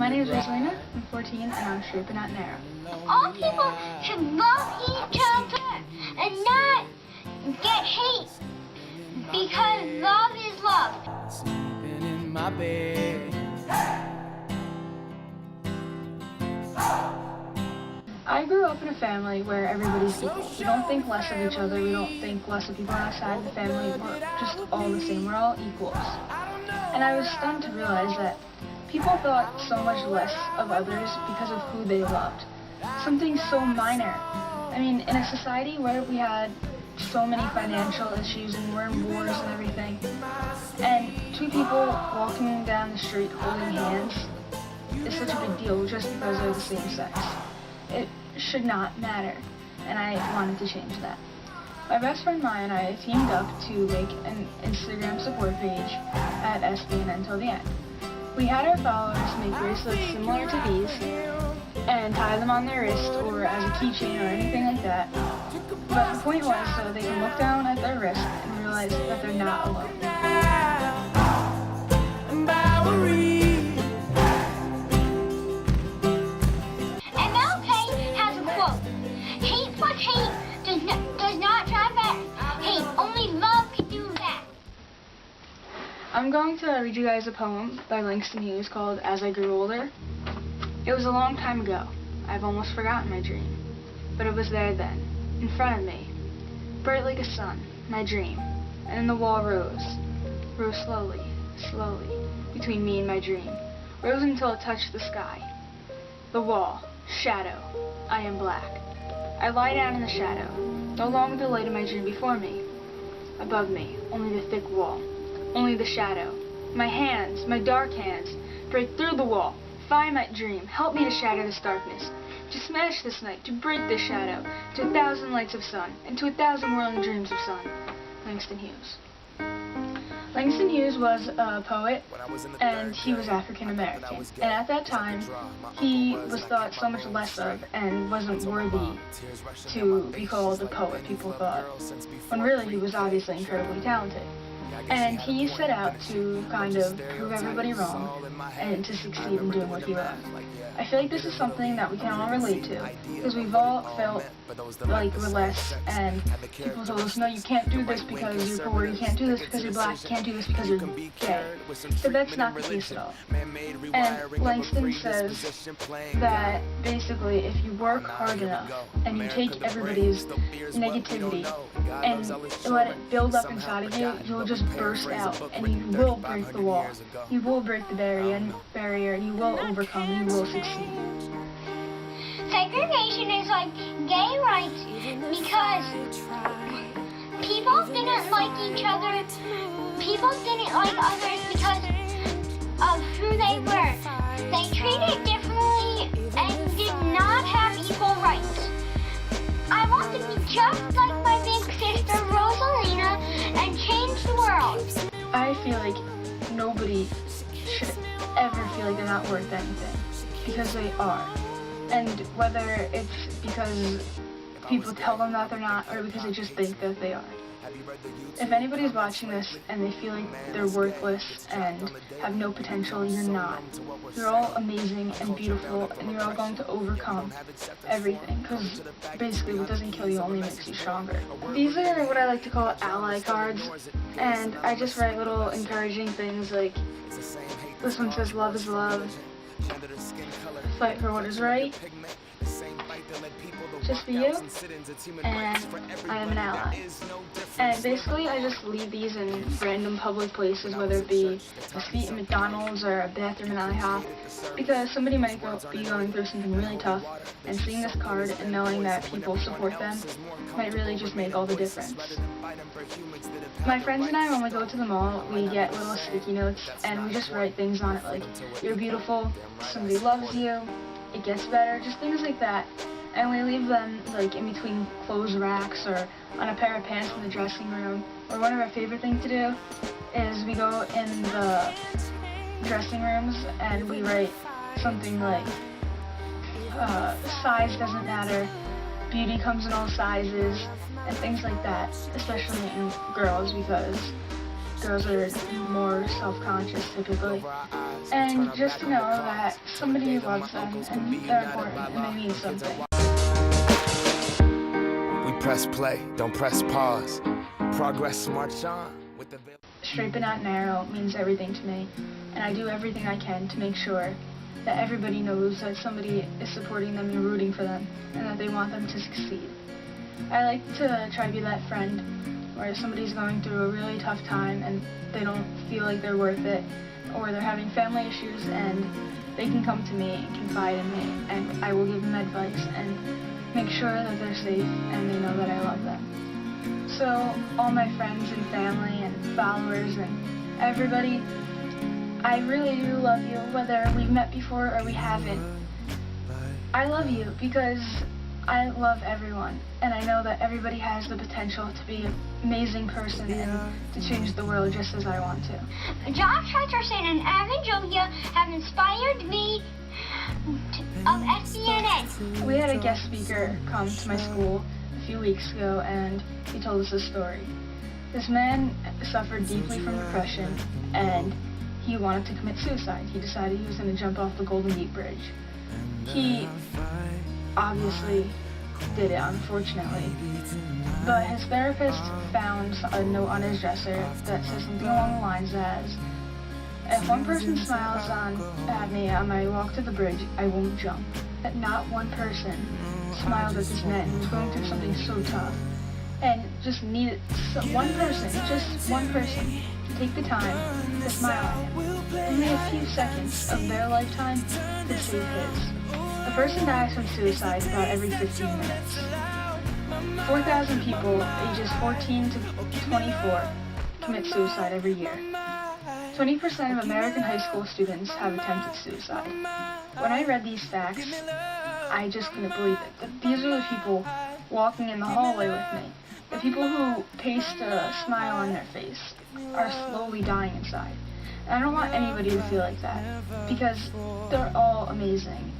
My name is Rosalena, I'm 14, and I'm straight but not narrow. All people should love each other and not get hate, because love is love. Sleeping in my bed. I grew up in a family where everybody's equal. We don't think less of each other, we don't think less of people outside the family, we're just all the same, we're all equals. And I was stunned to realize that people thought so much less of others because of who they loved. Something so minor. I mean, in a society where we had so many financial issues and we're in wars and everything, and two people walking down the street holding hands is such a big deal just because they're the same sex. It should not matter, and I wanted to change that. My best friend Maya and I teamed up to make an Instagram support page at SBNN till the end. We had our followers make bracelets similar to these and tie them on their wrist or as a keychain or anything like that. But the point was so they can look down at their wrist and realize that they're not alone. MLK has a quote: "Hate plus hate does not drive better. Hate, only love can do that." I'm going to read you guys a poem by Langston Hughes called As I Grew Older. It was a long time ago. I've almost forgotten my dream. But it was there then, in front of me, bright like a sun, my dream. And then the wall rose slowly, slowly, between me and my dream. Rose until it touched the sky. The wall, shadow, I am black. I lie down in the shadow, no longer the light of my dream before me. Above me, only the thick wall. Only the shadow. My hands, my dark hands, break through the wall. Find my dream. Help me to shatter this darkness. To smash this night. To break this shadow. To 1,000 lights of sun. And to 1,000 whirling dreams of sun. Langston Hughes. Langston Hughes was a poet, and he was African American. And at that time, he was thought so much less of and wasn't worthy to be called a poet, people thought. When really he was obviously incredibly talented. And he set out to kind of prove everybody wrong and to succeed in doing what he loved. I feel like this is something that we can all relate to, because we've all felt like we're less, and people told us, no, you can't do this because you're poor, you can't do this because you're black, you can't do this because you're gay. But that's not the case at all. And Langston says that basically if you work hard enough and you take everybody's negativity and let it build up inside of you, you'll just burst out and you will break the wall. You will break the barrier and you will overcome and you will succeed. Segregation is like gay rights because people didn't like each other. People didn't like others because of who they were. They treated differently and did not have equal rights. I want to be just like my big sister Rosalena and change the world. I feel like nobody should ever feel like they're not worth anything, because they are. And whether it's because people tell them that they're not, or because they just think that they are. If anybody's watching this and they feel like they're worthless and have no potential, you're not. You're all amazing and beautiful, and you're all going to overcome everything, because basically what doesn't kill you only makes you stronger. These are what I like to call ally cards, and I just write little encouraging things like, this one says love is love, fight for what is right, just for you, and I am an ally. And basically I just leave these in random public places, whether it be a seat in McDonald's or a bathroom in IHOP, because somebody might be going through something really tough, and seeing this card and knowing that people support them might really just make all the difference. My friends and I, when we go to the mall, we get little sticky notes and we just write things on it like, you're beautiful, somebody loves you, it gets better, just things like that. And we leave them like in between clothes racks or on a pair of pants in the dressing room. Or one of our favorite things to do is we go in the dressing rooms and we write something like, size doesn't matter, beauty comes in all sizes, and things like that, especially in girls, because girls are more self-conscious typically. And just to know that somebody loves them and they're important and they mean something. We press play, don't press pause. Progress march on with the Straight but not narrow means everything to me, and I do everything I can to make sure that everybody knows that somebody is supporting them and rooting for them, and that they want them to succeed. I like to try to be that friend where somebody's going through a really tough time and they don't feel like they're worth it, or they're having family issues and they can come to me and confide in me, and I will give them advice and make sure that they're safe and they know that I love them. So all my friends and family and followers and everybody, I really do love you, whether we've met before or we haven't. I love you because I love everyone, and I know that everybody has the potential to be an amazing person and to change the world just as I want to. Josh Hutcherson and Evan Julia have inspired me of SBNN. We had a guest speaker come to my school a few weeks ago, and he told us a story. This man suffered deeply from depression, and he wanted to commit suicide. He decided he was going to jump off the Golden Gate Bridge. He obviously did it, unfortunately, but his therapist found a note on his dresser that says something along the lines as, "If one person smiles at me on my walk to the bridge, I won't jump." That not one person smiled at this man who was going through something so tough and just needed one person to take the time to smile at him. Only a few seconds of their lifetime to save his. A person dies from suicide about every 15 minutes. 4,000 people ages 14 to 24 commit suicide every year. 20% of American high school students have attempted suicide. When I read these facts, I just couldn't believe it. That these are the people walking in the hallway with me. The people who paste a smile on their face are slowly dying inside. And I don't want anybody to feel like that, because they're all amazing.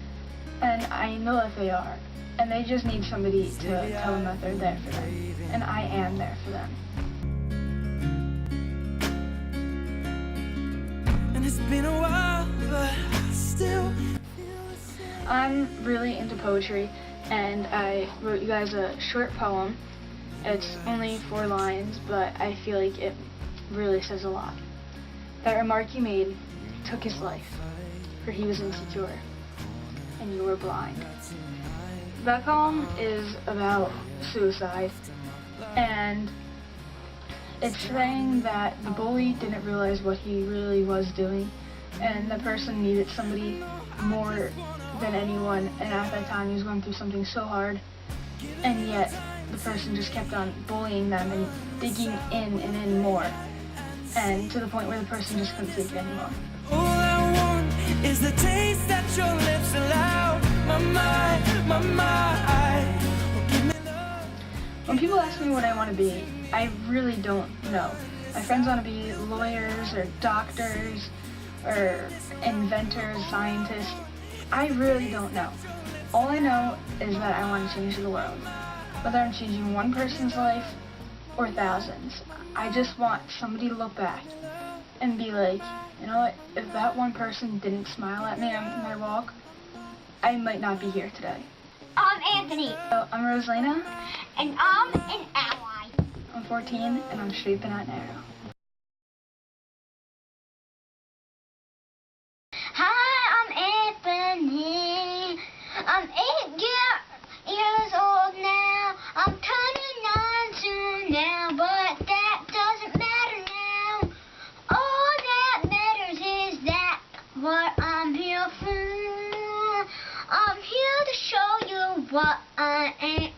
And I know that they are. And they just need somebody to tell them that they're there for them. And I am there for them. And it's been a while, but still. I'm really into poetry, and I wrote you guys a short poem. It's only 4 lines, but I feel like it really says a lot. That remark you made took his life, for he was insecure, and you were blind. That poem is about suicide, and it's saying that the bully didn't realize what he really was doing, and the person needed somebody more than anyone, and at that time he was going through something so hard, and yet the person just kept on bullying them and digging in and in more, and to the point where the person just couldn't take it anymore. All I want is the taste that your lips allow. My mind. When people ask me what I want to be, I really don't know. My friends want to be lawyers or doctors or inventors, scientists. I really don't know. All I know is that I want to change the world. Whether I'm changing one person's life or thousands, I just want somebody to look back and be like, you know what, if that one person didn't smile at me on my walk, I might not be here today. I'm Anthony. So, I'm Rosalena. And I'm an ally. I'm 14, and I'm straight but not narrow. Hi, I'm Anthony. I'm 8 years old now. I'm turning 9 soon now, but that doesn't matter now. All that matters is that what I'm here for. I'm here to show you what I am.